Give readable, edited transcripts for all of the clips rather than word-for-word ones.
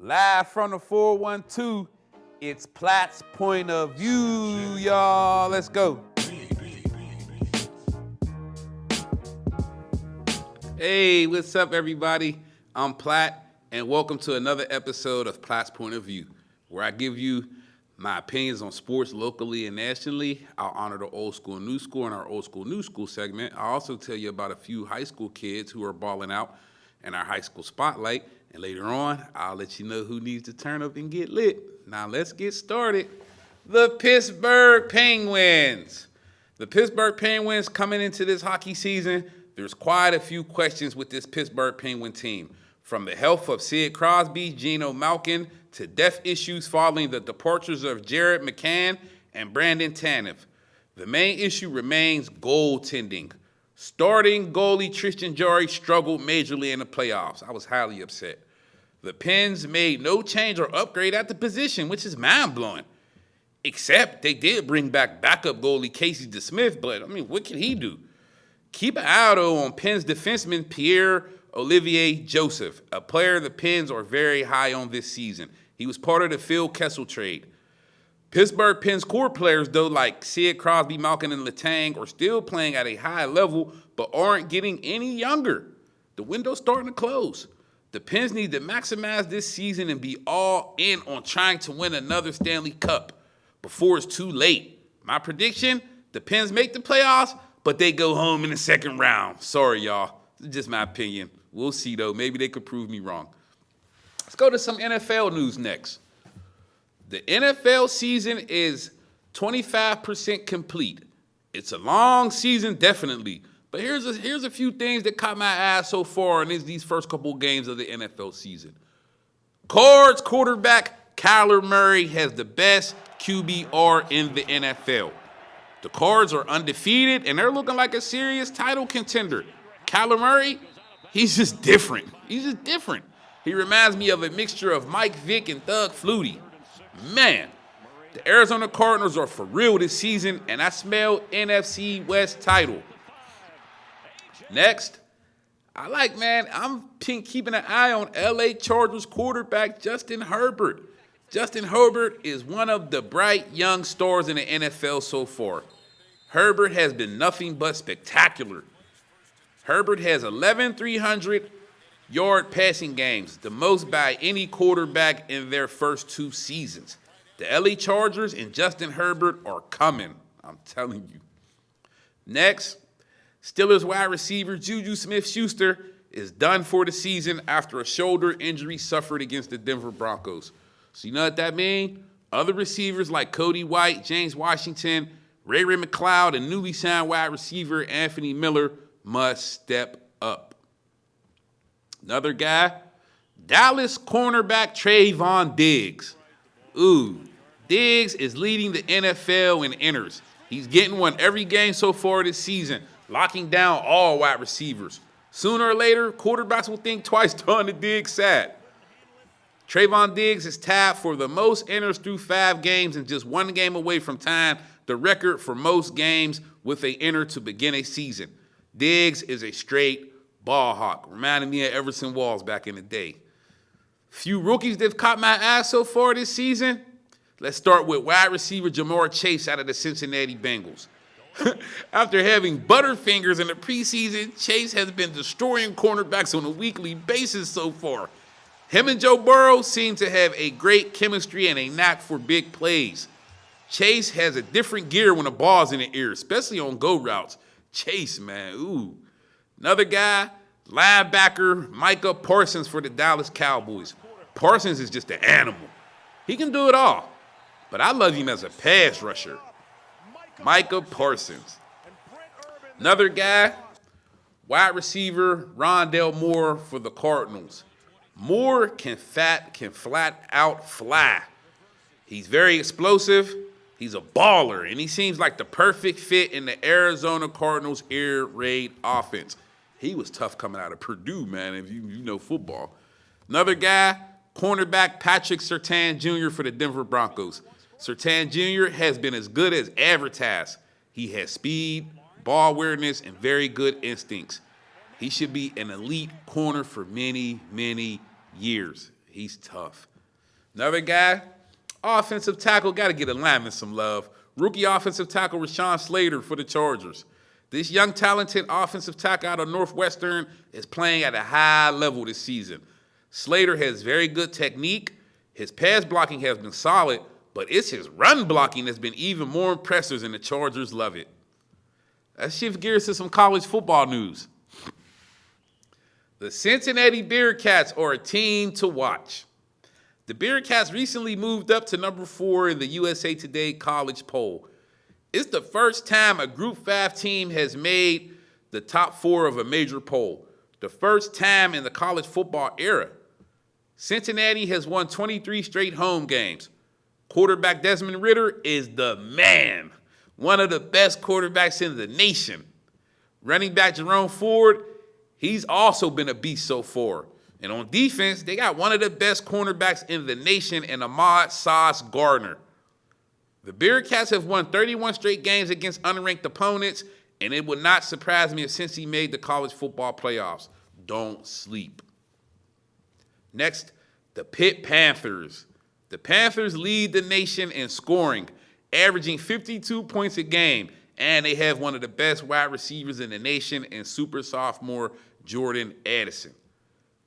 Live from the 412, it's Platts Point of View, y'all. Let's go. Hey, what's up, everybody? I'm Platt, and welcome to another episode of Platts Point of View, where I give you my opinions on sports locally and nationally. I'll honor the old school and new school in our old school, new school segment. I'll also tell you about a few high school kids who are balling out in our high school spotlight. And later on, I'll let you know who needs to turn up and get lit. Now let's get started. The Pittsburgh Penguins. The Pittsburgh Penguins coming into this hockey season, there's quite a few questions with this Pittsburgh Penguin team. From the health of Sid Crosby, Geno Malkin, to depth issues following the departures of Jared McCann and Brandon Tanev. The main issue remains goaltending. Starting goalie Tristan Jarry struggled majorly in the playoffs. I was highly upset. The Pens made no change or upgrade at the position, which is mind-blowing. Except they did bring back backup goalie Casey DeSmith, but, what can he do? Keep an eye out on Pens defenseman Pierre-Olivier Joseph, a player the Pens are very high on this season. He was part of the Phil Kessel trade. Pittsburgh Pens core players, though, like Sid Crosby, Malkin, and Letang, are still playing at a high level, but aren't getting any younger. The window's starting to close. The Pens need to maximize this season and be all in on trying to win another Stanley Cup before it's too late. My prediction, the Pens make the playoffs, but they go home in the second round. Sorry, y'all. It's just my opinion. We'll see, though. Maybe they could prove me wrong. Let's go to some NFL news next. The NFL season is 25% complete. It's a long season, definitely. But here's a few things that caught my eye so far in these first couple games of the NFL season. Cards quarterback Kyler Murray has the best QBR in the NFL. The Cards are undefeated, and they're looking like a serious title contender. Kyler Murray, he's just different. He reminds me of a mixture of Mike Vick and Thug Flutie. Man, the Arizona Cardinals are for real this season, and I smell NFC West title. Next, I'm keeping an eye on LA Chargers quarterback Justin Herbert. Justin Herbert is one of the bright young stars in the NFL so far. Herbert has been nothing but spectacular. Herbert has 11 300-yard passing games, the most by any quarterback in their first two seasons. The LA Chargers and Justin Herbert are coming. I'm telling you. Next, Steelers wide receiver Juju Smith-Schuster is done for the season after a shoulder injury suffered against the Denver Broncos. So you know what that means? Other receivers like Cody White, James Washington, Ray McLeod, and newly signed wide receiver Anthony Miller must step up. Another guy, Dallas cornerback Trayvon Diggs. Diggs is leading the NFL in enters. He's getting one every game so far this season, locking down all wide receivers. Sooner or later, quarterbacks will think twice on the Diggs side. Trayvon Diggs is tied for the most enters through 5 games and just 1 game away from tying the record for most games with a enter to begin a season. Diggs is a straight ball hawk, reminding me of Everson Walls back in the day. Few rookies that have caught my eye so far this season. Let's start with wide receiver Jamar Chase out of the Cincinnati Bengals. After having butterfingers in the preseason, Chase has been destroying cornerbacks on a weekly basis so far. Him and Joe Burrow seem to have a great chemistry and a knack for big plays. Chase has a different gear when the ball's in the air, especially on go routes. Chase, man, Another guy, linebacker Micah Parsons for the Dallas Cowboys. Parsons is just an animal. He can do it all, but I love him as a pass rusher. Micah Parsons. Another guy, wide receiver Rondale Moore for the Cardinals. Moore can flat out fly. He's very explosive. He's a baller, and he seems like the perfect fit in the Arizona Cardinals air raid offense. He was tough coming out of Purdue, man, if you know football. Another guy, cornerback Patrick Surtain Jr. for the Denver Broncos. Surtain Jr. has been as good as advertised. He has speed, ball awareness, and very good instincts. He should be an elite corner for many, many years. He's tough. Another guy, offensive tackle, got to get a lineman some love. Rookie offensive tackle Rashawn Slater for the Chargers. This young, talented offensive tackle out of Northwestern is playing at a high level this season. Slater has very good technique. His pass blocking has been solid, but it's his run blocking that's been even more impressive, and the Chargers love it. Let's shift gears to some college football news. The Cincinnati Bearcats are a team to watch. The Bearcats recently moved up to number 4 in the USA Today college poll. It's the first time a Group 5 team has made the top 4 of a major poll. The first time in the college football era. Cincinnati has won 23 straight home games. Quarterback Desmond Ridder is the man. One of the best quarterbacks in the nation. Running back Jerome Ford, he's also been a beast so far. And on defense, they got one of the best cornerbacks in the nation in Ahmad Sauce Gardner. The Bearcats have won 31 straight games against unranked opponents, and it would not surprise me if Cincy made the college football playoffs. Don't sleep. Next, the Pitt Panthers. The Panthers lead the nation in scoring, averaging 52 points a game, and they have one of the best wide receivers in the nation in super sophomore Jordan Addison.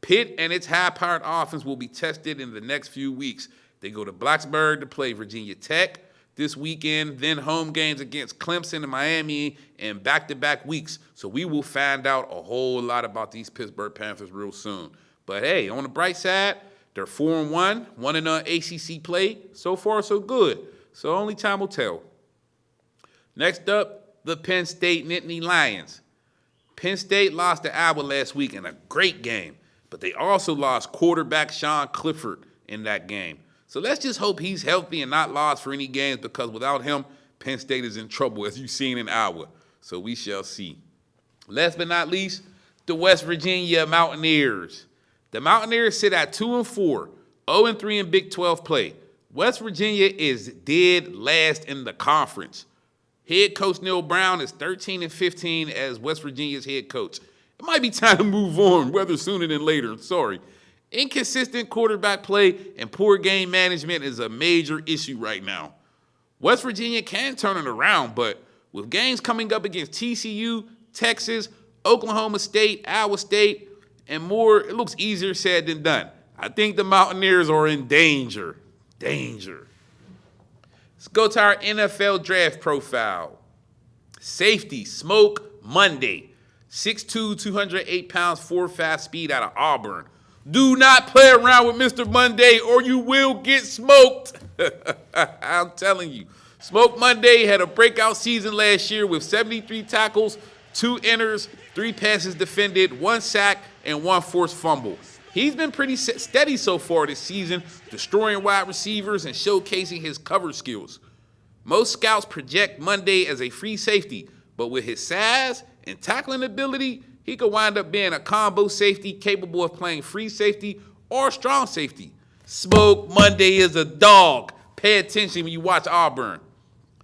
Pitt and its high-powered offense will be tested in the next few weeks. They go to Blacksburg to play Virginia Tech this weekend, then home games against Clemson and Miami in back-to-back weeks. So we will find out a whole lot about these Pittsburgh Panthers real soon. But hey, on the bright side, they're 4-1, 1-ACC play. So far, so good. So only time will tell. Next up, the Penn State Nittany Lions. Penn State lost to Iowa last week in a great game, but they also lost quarterback Sean Clifford in that game. So let's just hope he's healthy and not lost for any games, because without him, Penn State is in trouble, as you've seen in Iowa. So we shall see. Last but not least, the West Virginia Mountaineers. The Mountaineers sit at 2-4, 0-3 in Big 12 play. West Virginia is dead last in the conference. Head coach Neil Brown is 13-15 as West Virginia's head coach. It might be time to move on, whether sooner than later. Sorry. Inconsistent quarterback play and poor game management is a major issue right now. West Virginia can turn it around, but with games coming up against TCU, Texas, Oklahoma State, Iowa State, and more, it looks easier said than done. I think the Mountaineers are in danger. Danger. Let's go to our NFL draft profile. Safety, Smoke Monday. 6'2", 208 pounds, 4.5 speed out of Auburn. Do not play around with Mr. Monday or you will get smoked. I'm telling you. Smoke Monday had a breakout season last year with 73 tackles, 2 enters, 3 passes defended, 1 sack, and 1 forced fumble. He's been pretty steady so far this season, destroying wide receivers and showcasing his cover skills. Most scouts project Monday as a free safety, but with his size and tackling ability, he could wind up being a combo safety capable of playing free safety or strong safety. Smoke Monday is a dog. Pay attention when you watch Auburn.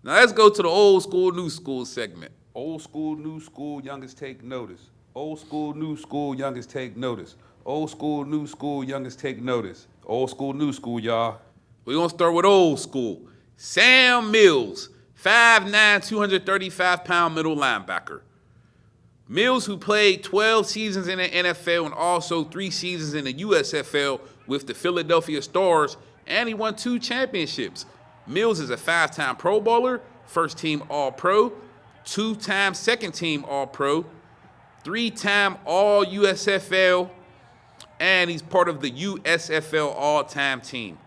Now let's go to the old school, new school segment. Old school, new school, youngest take notice. Old school, new school, youngest take notice. Old school, new school, youngest take notice. Old school, new school, y'all. We're going to start with old school. Sam Mills, 5'9", 235-pound middle linebacker. Mills, who played 12 seasons in the NFL and also 3 seasons in the USFL with the Philadelphia Stars, and he won 2 championships. Mills is a 5-time Pro Bowler, first-team All-Pro, 2-time second-team All-Pro, 3-time All-USFL, and he's part of the USFL All-Time Team.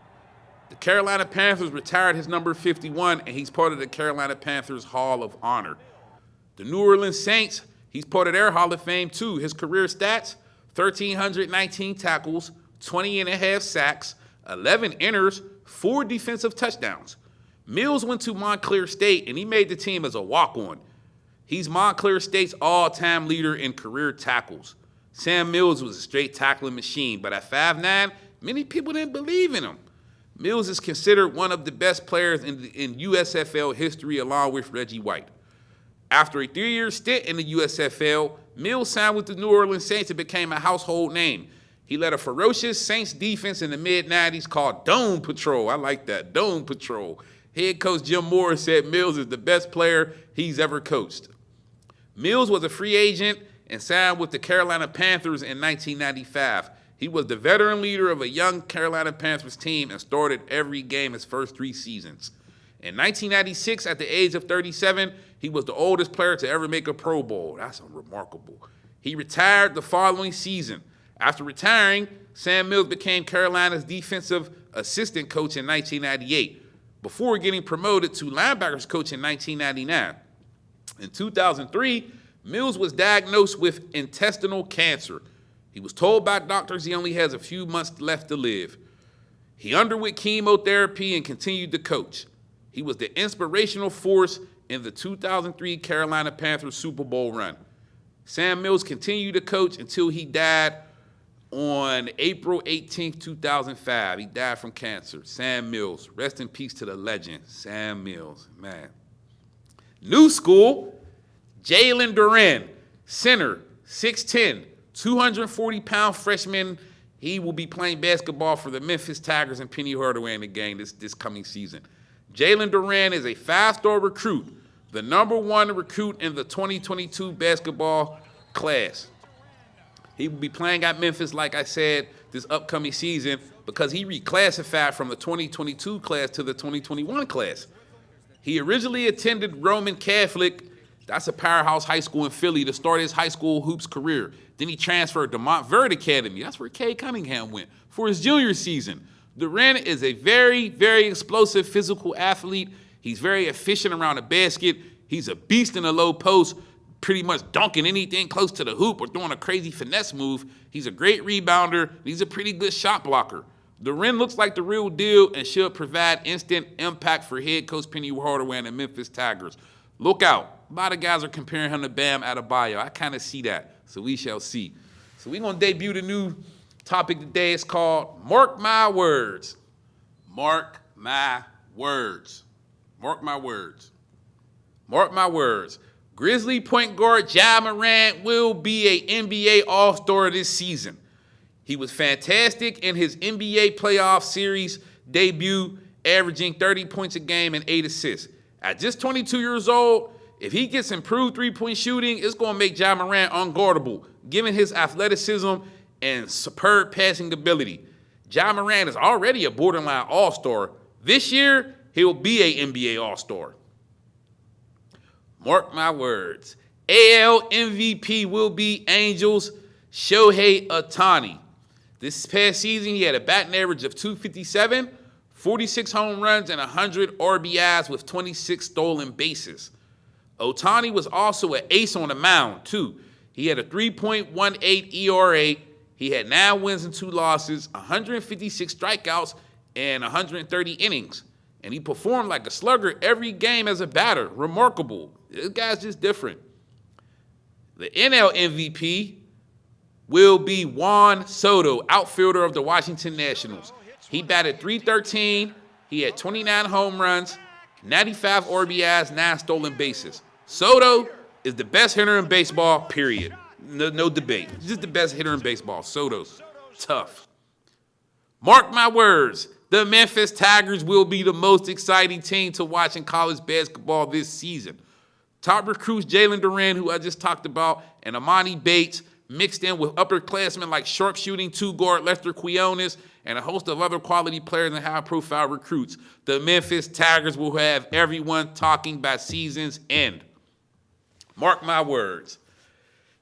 The Carolina Panthers retired his number 51, and he's part of the Carolina Panthers Hall of Honor. The New Orleans Saints, he's part of their Hall of Fame too. His career stats, 1,319 tackles, 20.5 sacks, 11 enters, 4 defensive touchdowns. Mills went to Montclair State, and he made the team as a walk-on. He's Montclair State's all-time leader in career tackles. Sam Mills was a straight tackling machine, but at 5'9", many people didn't believe in him. Mills is considered one of the best players in USFL history, along with Reggie White. After a 3-year stint in the USFL, Mills signed with the New Orleans Saints and became a household name. He led a ferocious Saints defense in the mid-'90s called Dome Patrol. I like that, Dome Patrol. Head coach Jim Moore said Mills is the best player he's ever coached. Mills was a free agent and signed with the Carolina Panthers in 1995. He was the veteran leader of a young Carolina Panthers team and started every game his first 3 seasons. In 1996, at the age of 37, he was the oldest player to ever make a Pro Bowl. That's remarkable. He retired the following season. After retiring, Sam Mills became Carolina's defensive assistant coach in 1998, before getting promoted to linebackers coach in 1999. In 2003, Mills was diagnosed with intestinal cancer. He was told by doctors he only has a few months left to live. He underwent chemotherapy and continued to coach. He was the inspirational force in the 2003 Carolina Panthers Super Bowl run. Sam Mills continued to coach until he died on April 18, 2005. He died from cancer. Sam Mills. Rest in peace to the legend, Sam Mills. Man. New school, Jalen Duran, center, 6'10", 240-pound freshman. He will be playing basketball for the Memphis Tigers and Penny Hardaway in the game this coming season. Jalen Duran is a 5-star recruit, the #1 recruit in the 2022 basketball class. He will be playing at Memphis, like I said, this upcoming season because he reclassified from the 2022 class to the 2021 class. He originally attended Roman Catholic, that's a powerhouse high school in Philly, to start his high school hoops career. Then he transferred to Montverde Academy, that's where Kay Cunningham went, for his junior season. Duran is a very, very explosive physical athlete. He's very efficient around the basket. He's a beast in the low post, pretty much dunking anything close to the hoop or throwing a crazy finesse move. He's a great rebounder. He's a pretty good shot blocker. Duran looks like the real deal and should provide instant impact for head coach Penny Hardaway and the Memphis Tigers. Look out. A lot of guys are comparing him to Bam Adebayo. I kind of see that, so we shall see. So we're going to debut the new topic today. It's called Mark My Words. Mark my words. Mark my words. Mark my words. Grizzly point guard Ja Morant will be an NBA All-Star this season. He was fantastic in his NBA playoff series debut, averaging 30 points a game and 8 assists. At just 22 years old, if he gets improved three-point shooting, it's going to make Ja Morant unguardable, given his athleticism and superb passing ability. Ja Morant is already a borderline All-Star. This year, he'll be an NBA All-Star. Mark my words. AL MVP will be Angels' Shohei Ohtani. This past season, he had a batting average of .257, 46 home runs, and 100 RBIs with 26 stolen bases. Ohtani was also an ace on the mound, too. He had a 3.18 ERA. He had 9 wins and 2 losses, 156 strikeouts, and 130 innings. And he performed like a slugger every game as a batter. Remarkable. This guy's just different. The NL MVP will be Juan Soto, outfielder of the Washington Nationals. He batted .313. He had 29 home runs, 95 RBIs, 9 stolen bases. Soto is the best hitter in baseball, period. No debate. He's just the best hitter in baseball. Soto's tough. Mark my words. The Memphis Tigers will be the most exciting team to watch in college basketball this season. Top recruits Jalen Duran, who I just talked about, and Amani Bates, mixed in with upperclassmen like sharpshooting 2-guard Lester Quiones and a host of other quality players and high-profile recruits. The Memphis Tigers will have everyone talking by season's end. Mark my words.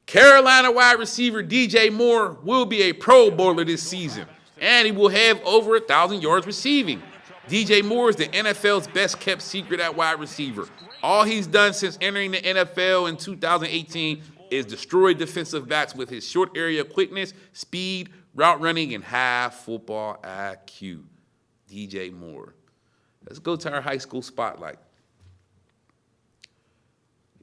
Carolina wide receiver DJ Moore will be a Pro Bowler this season, and he will have over 1,000 yards receiving. DJ Moore is the NFL's best-kept secret at wide receiver. All he's done since entering the NFL in 2018 is destroy defensive backs with his short area quickness, speed, route running, and high football IQ. DJ Moore. Let's go to our high school spotlight.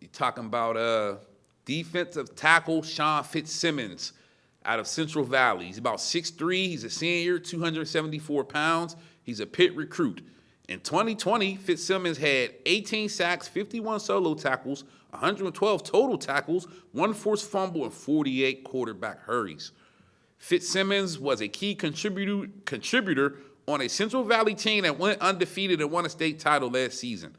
You're talking about defensive tackle Sean Fitzsimmons out of Central Valley. He's about 6'3". He's a senior, 274 pounds. He's a Pitt recruit. In 2020, Fitzsimmons had 18 sacks, 51 solo tackles, 112 total tackles, 1 forced fumble, and 48 quarterback hurries. Fitzsimmons was a key contributor on a Central Valley team that went undefeated and won a state title last season.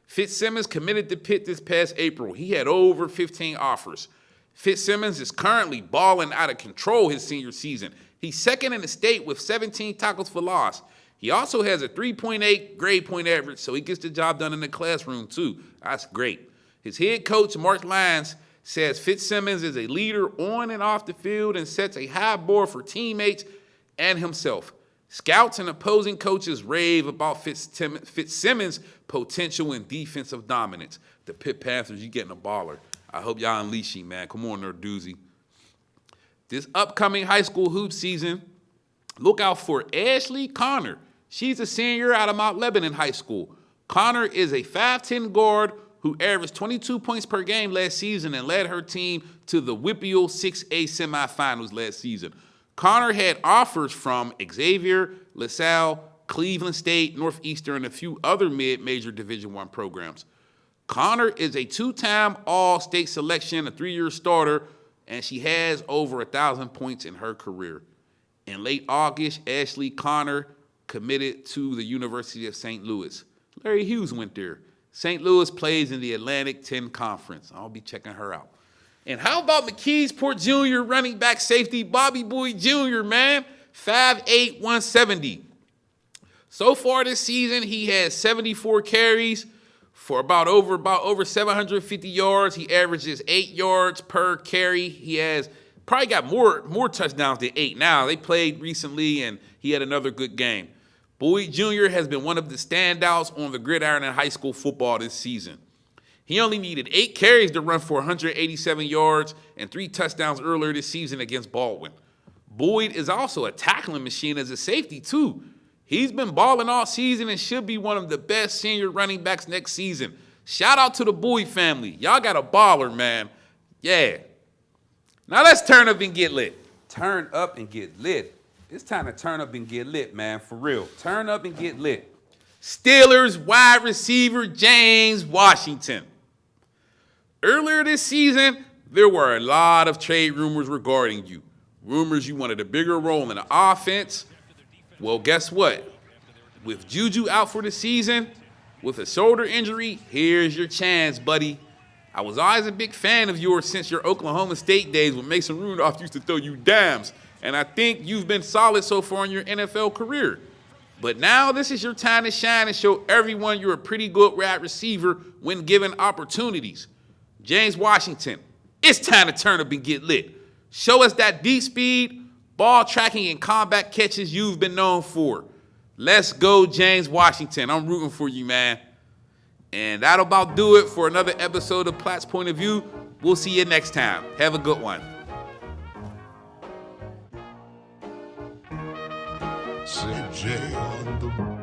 Fitzsimmons committed to Pitt this past April. He had over 15 offers. Fitzsimmons is currently balling out of control his senior season. He's second in the state with 17 tackles for loss. He also has a 3.8 grade point average, so he gets the job done in the classroom too. That's great. His head coach, Mark Lyons, says Fitzsimmons is a leader on and off the field and sets a high bar for teammates and himself. Scouts and opposing coaches rave about Fitzsimmons' potential in defensive dominance. The Pitt Panthers, you getting a baller. I hope y'all unleash him, man. Come on there, doozy. This upcoming high school hoop season, look out for Ashley Connor. She's a senior out of Mount Lebanon High School. Connor is a 5'10 guard who averaged 22 points per game last season and led her team to the WPIAL 6A semifinals last season. Connor had offers from Xavier, LaSalle, Cleveland State, Northeastern, and a few other mid-major Division I programs. Connor is a two-time All-State selection, a 3-year starter, and she has over 1,000 points in her career. In late August, Ashley Connor committed to the University of St. Louis. Larry Hughes went there. St. Louis plays in the Atlantic 10 Conference. I'll be checking her out. And how about McKeesport Jr. running back safety Bobby Boyd Jr., man? 5'8", 170. So far this season, he has 74 carries for about over 750 yards. He averages 8 yards per carry. He has probably got more touchdowns than 8 now. They played recently, and he had another good game. Boyd Jr. has been one of the standouts on the gridiron in high school football this season. He only needed 8 carries to run for 187 yards and 3 touchdowns earlier this season against Baldwin. Boyd is also a tackling machine as a safety, too. He's been balling all season and should be one of the best senior running backs next season. Shout out to the Boyd family. Y'all got a baller, man. Yeah. Now let's turn up and get lit. Turn up and get lit. It's time to turn up and get lit, man, for real. Turn up and get lit. Steelers wide receiver James Washington. Earlier this season, there were a lot of trade rumors regarding you. Rumors you wanted a bigger role in the offense. Well, guess what? With Juju out for the season, with a shoulder injury, here's your chance, buddy. I was always a big fan of yours since your Oklahoma State days when Mason Rudolph used to throw you dimes. And I think you've been solid so far in your NFL career. But now this is your time to shine and show everyone you're a pretty good wide receiver when given opportunities. James Washington, it's time to turn up and get lit. Show us that deep speed, ball tracking, and combat catches you've been known for. Let's go, James Washington. I'm rooting for you, man. And that'll about do it for another episode of Platts Point of View. We'll see you next time. Have a good one. CJ on the